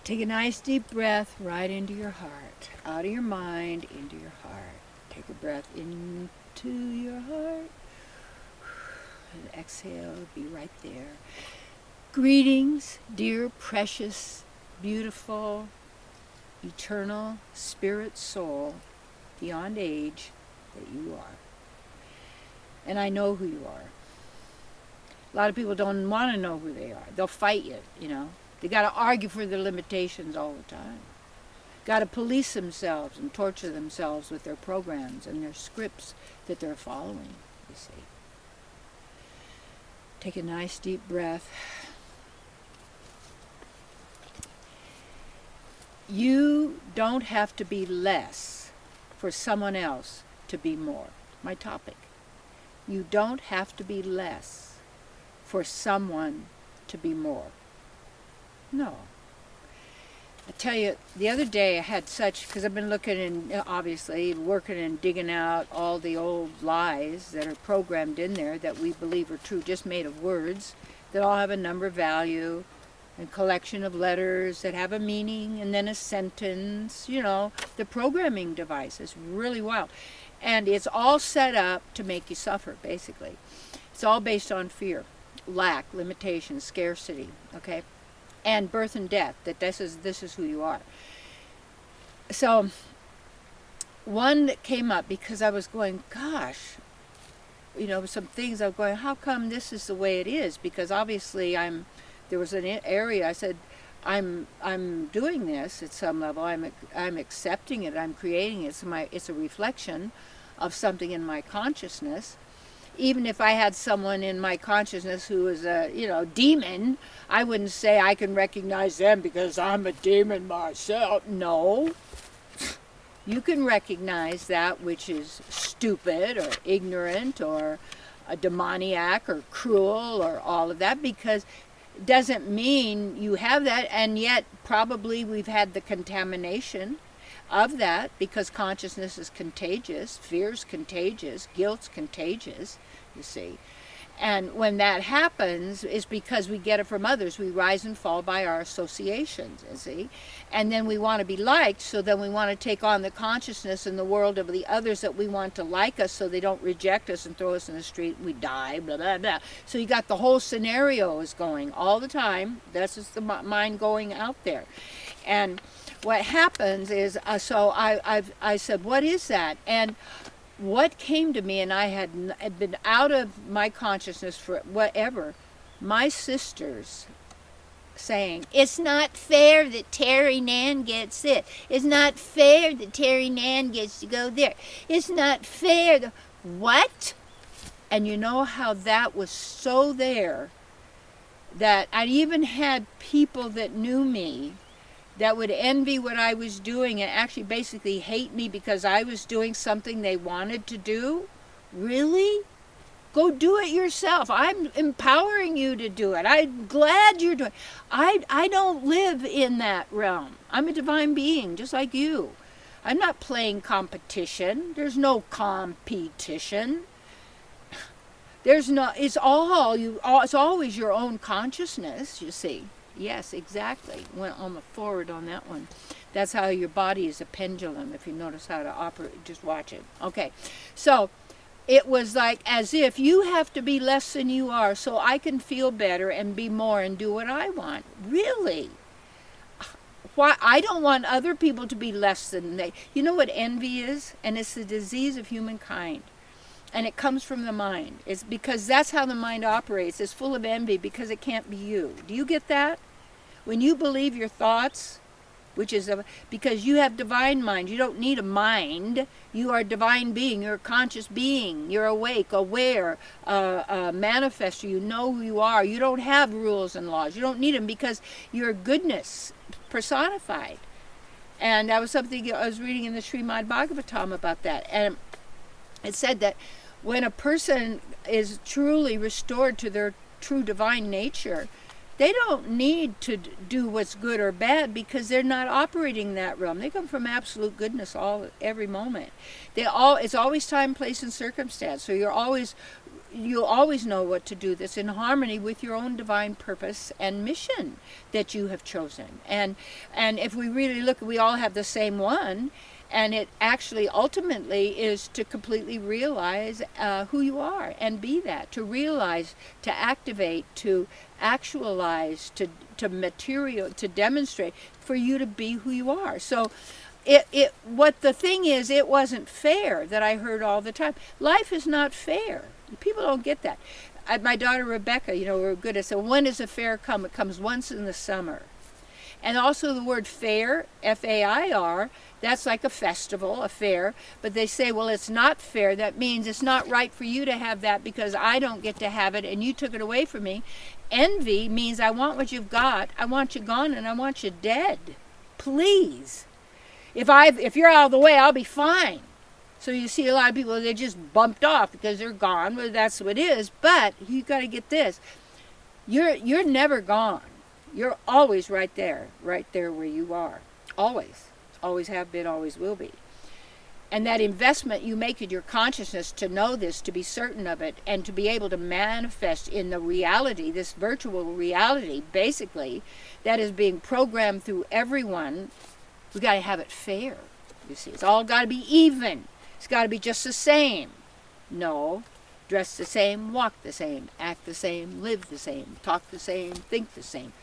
Take a nice deep breath right into your heart. Out of your mind, into your heart. Take a breath into your heart. And exhale, be right there. Greetings, dear, precious, beautiful, eternal spirit soul, beyond age, that you are. And I know who you are. A lot of people don't want to know who they are. They'll fight you, you know. They got to argue for their limitations all the time. Got to police themselves and torture themselves with their programs and their scripts that they're following, you see. Take a nice deep breath. You don't have to be less for someone else to be more. My topic. You don't have to be less for someone to be more. No. I tell you, the other day I had such, because I've been looking and obviously working and digging out all the old lies that are programmed in there that we believe are true, just made of words that all have a number value, and collection of letters that have a meaning, and then a sentence, you know, the programming device is really wild. And it's all set up to make you suffer, basically. It's all based on fear, lack, limitation, scarcity, okay? And birth and death, that this is who you are. So, one that came up because I was going, gosh, you know, some things I was going, how come this is the way it is? Because obviously there was an area I said, I'm doing this at some level. I'm accepting it. I'm creating it. It's a reflection of something in my consciousness. Even if I had someone in my consciousness who is a, you know, demon, I wouldn't say I can recognize them because I'm a demon myself. No. You can recognize that which is stupid or ignorant or a demoniac or cruel or all of that, because it doesn't mean you have that, and yet probably we've had the contamination of that, because consciousness is contagious, fear's contagious, guilt's contagious, you see. And when that happens, it's because we get it from others. We rise and fall by our associations, you see. And then we want to be liked, so then we want to take on the consciousness in the world of the others that we want to like us, so they don't reject us and throw us in the street and we die, blah, blah, blah. So you got the whole scenario is going all the time. That's just the mind going out there. And what happens is, so I said, what is that? And what came to me, and I had been out of my consciousness for whatever, my sisters saying, it's not fair that Terry Nan gets it. It's not fair that Terry Nan gets to go there. It's not fair. What? And you know how that was so there that I even had people that knew me that would envy what I was doing and actually basically hate me because I was doing something they wanted to do. Really? Go do it yourself. I'm empowering you to do it. I'm glad you're doing it. I don't live in that realm. I'm a divine being, just like you. I'm not playing competition. There's no competition. There's no, it's always your own consciousness, you see. Yes, exactly. Went on the forward on that one. That's how your body is a pendulum, if you notice how to operate. Just watch it. Okay. So it was like as if you have to be less than you are so I can feel better and be more and do what I want. Really? Why? I don't want other people to be less than they. You know what envy is? And it's the disease of humankind. And it comes from the mind. It's because that's how the mind operates. It's full of envy because it can't be you. Do you get that? When you believe your thoughts, which is because you have divine mind. You don't need a mind. You are a divine being. You're a conscious being. You're awake, aware, manifester. You know who you are. You don't have rules and laws. You don't need them because you're goodness personified. And that was something I was reading in the Srimad Bhagavatam about that. And it said that when a person is truly restored to their true divine nature, they don't need to do what's good or bad because they're not operating that realm. They come from absolute goodness every moment. It's always time, place, and circumstance. So you're always you'll always know what to do that's in harmony with your own divine purpose and mission that you have chosen. And if we really look, we all have the same one, and it actually ultimately is to completely realize who you are and be that, to realize, to activate, to actualize, to material, to demonstrate for you to be who you are. So what the thing is, it wasn't fair that I heard all the time. Life is not fair. People don't get that. My daughter Rebecca, we're good at saying, when does a fair come? It comes once in the summer. And also the word fair, F-A-I-R, that's like a festival, a fair. But they say, well, it's not fair. That means it's not right for you to have that because I don't get to have it and you took it away from me. Envy means I want what you've got, I want you gone, and I want you dead. Please. If you're out of the way, I'll be fine. So you see a lot of people, they just bumped off because they're gone. Well, that's what it is. But you got to get this. You're never gone. You're always right there where you are. Always. Always have been, always will be. And that investment you make in your consciousness to know this, to be certain of it, and to be able to manifest in the reality, this virtual reality, basically, that is being programmed through everyone. We got to have it fair, you see. It's all got to be even. It's got to be just the same. No. Dress the same, walk the same, act the same, live the same, talk the same, think the same.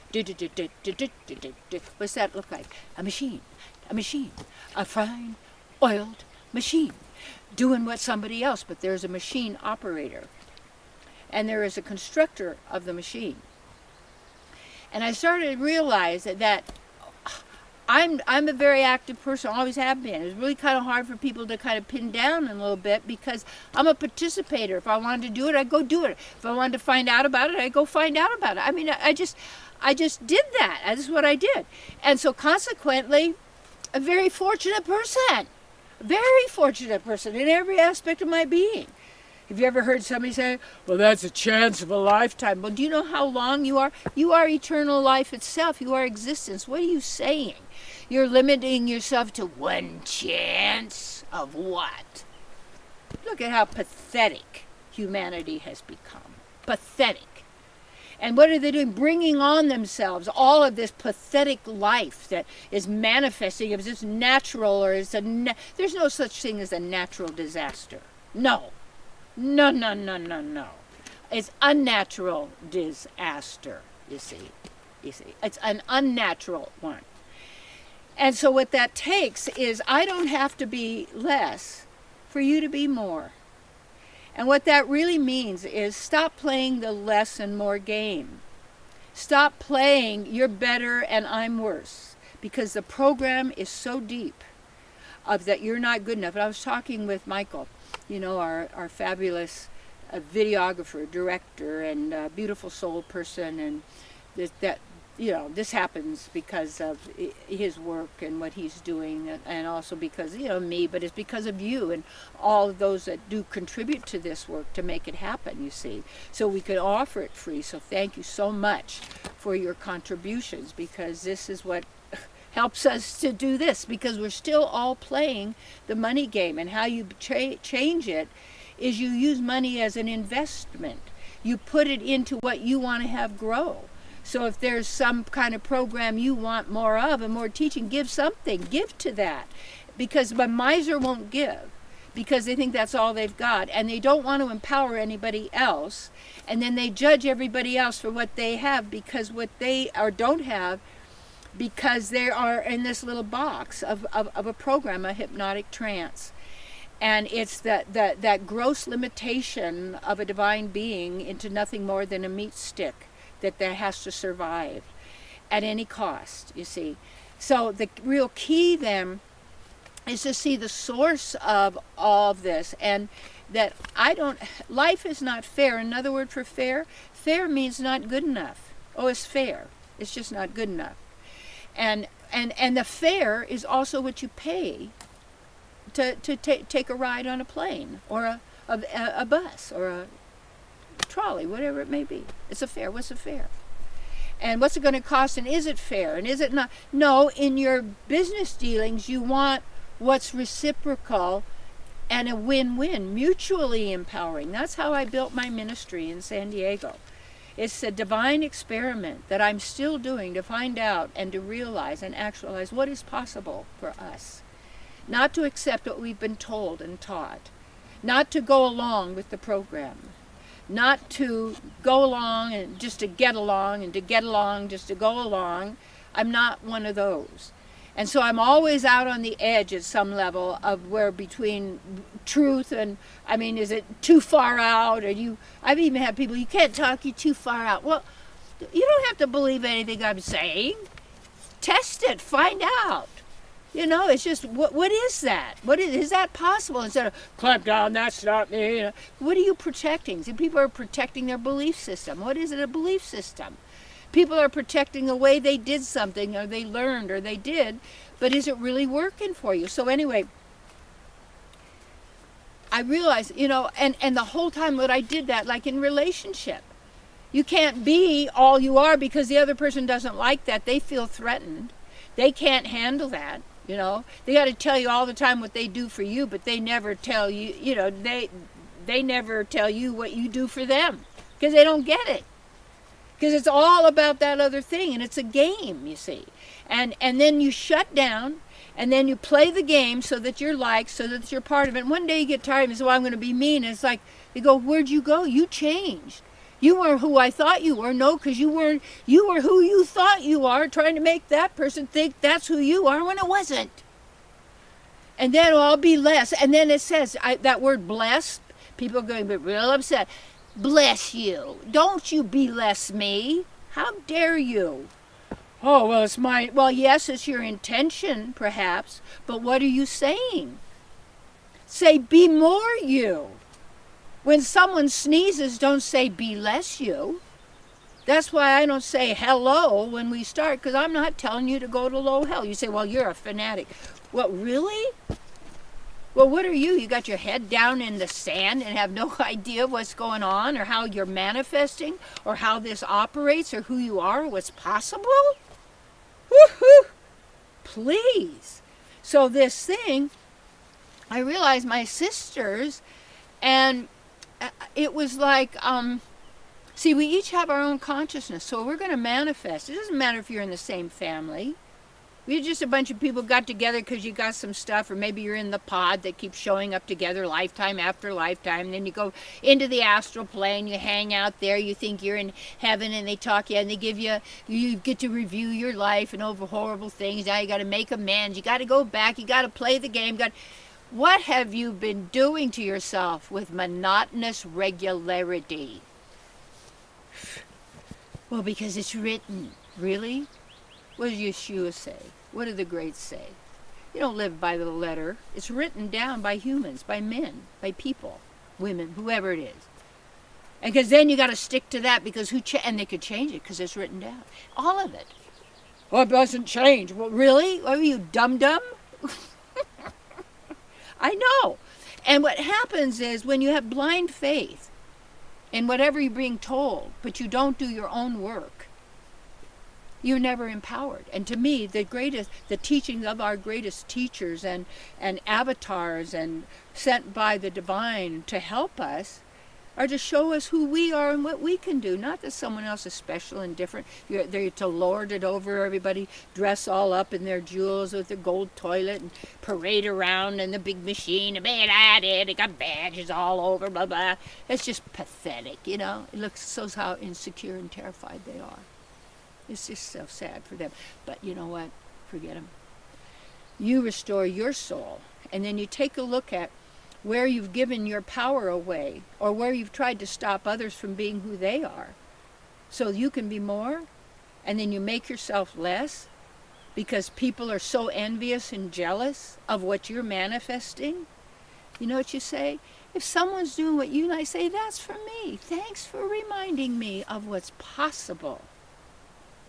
What's that look like? A machine, a fine, oiled machine, doing what somebody else, but there's a machine operator. And there is a constructor of the machine. And I started to realize that I'm a very active person, always have been. It's really kind of hard for people to kind of pin down a little bit because I'm a participator. If I wanted to do it, I'd go do it. If I wanted to find out about it, I'd go find out about it. I mean, I just did that. That's is what I did. And so consequently, a very fortunate person. Very fortunate person in every aspect of my being. Have you ever heard somebody say, well, that's a chance of a lifetime? Well, do you know how long you are? You are eternal life itself. You are existence. What are you saying? You're limiting yourself to one chance of what? Look at how pathetic humanity has become. Pathetic. And what are they doing? Bringing on themselves all of this pathetic life that is manifesting. If it's natural or it's there's no such thing as a natural disaster. No. No. It's unnatural disaster, you see. It's an unnatural one. And so what that takes is I don't have to be less for you to be more. And what that really means is stop playing the less and more game. Stop playing you're better and I'm worse. Because the program is so deep of that you're not good enough. And I was talking with Michael, our fabulous videographer, director, and beautiful soul person, and this happens because of his work and what he's doing, and also because me, but it's because of you and all of those that do contribute to this work to make it happen, you see. So we can offer it free. So thank you so much for your contributions, because this is what helps us to do this, because we're still all playing the money game. And how you change it is you use money as an investment. You put it into what you want to have grow. So if there's some kind of program you want more of and more teaching, give something, give to that. Because a miser won't give, because they think that's all they've got, and they don't want to empower anybody else, and then they judge everybody else for what they have, because what they or don't have, because they are in this little box of a program, a hypnotic trance. And it's that gross limitation of a divine being into nothing more than a meat stick that has to survive at any cost, you see. So the real key then is to see the source of all of this, and that life is not fair. Another word for fair means not good enough. Oh, it's fair. It's just not good enough. And the fare is also what you pay to take a ride on a plane or a bus or a trolley, whatever it may be. It's a fare. What's a fare? And what's it going to cost, and is it fair, and is it not? No, in your business dealings, you want what's reciprocal and a win-win, mutually empowering. That's how I built my ministry in San Diego. It's a divine experiment that I'm still doing to find out and to realize and actualize what is possible for us. Not to accept what we've been told and taught. Not to go along with the program. Not to go along and just to get along and to get along just to go along. I'm not one of those. And so I'm always out on the edge at some level of where between truth and, I mean, is it too far out? I've even had people, you can't talk, you're too far out. Well, you don't have to believe anything I'm saying. Test it, find out. You know, it's just, what is that? Is that possible? Instead of, clamp down, that's not me. You know, what are you protecting? See, people are protecting their belief system. What is it, a belief system? People are protecting the way they did something, or they learned, or they did, but is it really working for you? So anyway, I realized, you know, and the whole time that I did that, like in relationship, you can't be all you are because the other person doesn't like that. They feel threatened. They can't handle that, you know. They got to tell you all the time what they do for you, but they never tell you, you know, they never tell you what you do for them because they don't get it. Because it's all about that other thing, and it's a game, you see. And then you shut down, and then you play the game so that you're liked, so that you're part of it. And one day you get tired and you say, well, I'm going to be mean. And it's like, you go, where'd you go? You changed. You weren't who I thought you were. No, because you were who you thought you are, trying to make that person think that's who you are when it wasn't. And then I'll be less. And then it says, that word blessed, people are going to be real upset. Bless you. Don't you bless me. How dare you? Oh, well, it's my, well, yes, it's your intention, perhaps, but what are you saying? Say, be more you. When someone sneezes, don't say, be less you. That's why I don't say hello when we start, because I'm not telling you to go to low hell. You say, well, you're a fanatic. Well, really? Well, what are you? You got your head down in the sand and have no idea what's going on or how you're manifesting or how this operates or who you are or what's possible? Woo-hoo! Please. So this thing, I realized my sisters, and it was like, see, we each have our own consciousness, so we're going to manifest. It doesn't matter if you're in the same family. We're just a bunch of people got together because you got some stuff, or maybe you're in the pod that keeps showing up together lifetime after lifetime. Then you go into the astral plane, you hang out there, you think you're in heaven, and they talk you, and they give you, you get to review your life and over horrible things. Now you got to make amends. You got to go back. You got to play the game. What have you been doing to yourself with monotonous regularity? Well, because it's written. Really? What does Yeshua say? What do the greats say? You don't live by the letter. It's written down by humans, by men, by people, women, whoever it is. And because then you got to stick to that, because and they could change it because it's written down. All of it. Well, it doesn't change. Well, really? Are you dum-dum? I know. And what happens is when you have blind faith in whatever you're being told, but you don't do your own work, you're never empowered. And to me, the teachings of our greatest teachers and avatars and sent by the divine to help us are to show us who we are and what we can do. Not that someone else is special and different. They're to lord it over everybody, dress all up in their jewels with the gold toilet and parade around in the big machine. They got badges all over, blah, blah. It's just pathetic, you know. It shows how insecure and terrified they are. It's just so sad for them. But you know what? Forget them. You restore your soul, and then you take a look at where you've given your power away, or where you've tried to stop others from being who they are, so you can be more, and then you make yourself less because people are so envious and jealous of what you're manifesting. You know what you say? If someone's doing what you like, say, that's for me. Thanks for reminding me of what's possible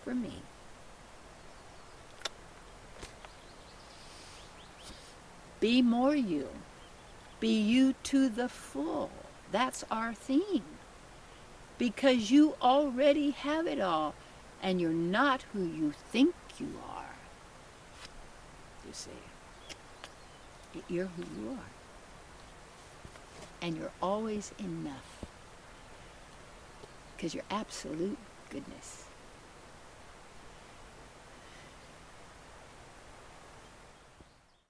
for me. Be more you. Be you to the full. That's our theme. Because you already have it all, and you're not who you think you are. You see, you're who you are. And you're always enough. Because you're absolute goodness.